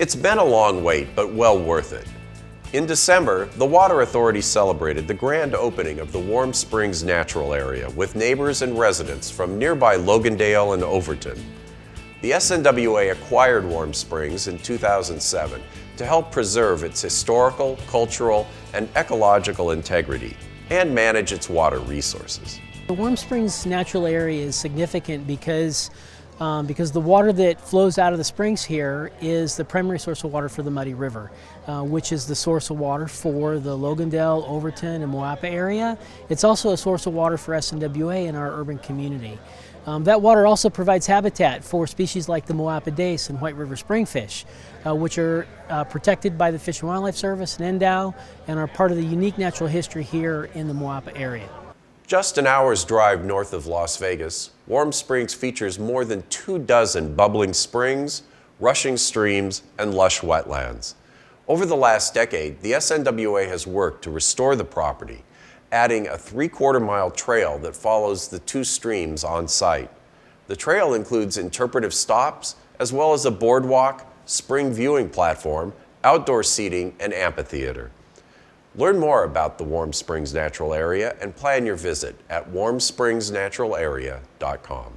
It's been a long wait, but well worth it. In December, the Water Authority celebrated the grand opening of the Warm Springs Natural Area with neighbors and residents from nearby Logandale and Overton. The SNWA acquired Warm Springs in 2007 to help preserve its historical, cultural, and ecological integrity and manage its water resources. The Warm Springs Natural Area is significant because the water that flows out of the springs here is the primary source of water for the Muddy River, which is the source of water for the Logandale, Overton, and Moapa area. It's also a source of water for SNWA in our urban community. That water also provides habitat for species like the Moapa dace and White River springfish, which are protected by the Fish and Wildlife Service and NDOW and are part of the unique natural history here in the Moapa area. Just an hour's drive north of Las Vegas, Warm Springs features more than 24 bubbling springs, rushing streams, and lush wetlands. Over the last decade, the SNWA has worked to restore the property, adding a 3/4-mile trail that follows the two streams on site. The trail includes interpretive stops, as well as a boardwalk, spring viewing platform, outdoor seating, and amphitheater. Learn more about the Warm Springs Natural Area and plan your visit at warmspringsnaturalarea.com.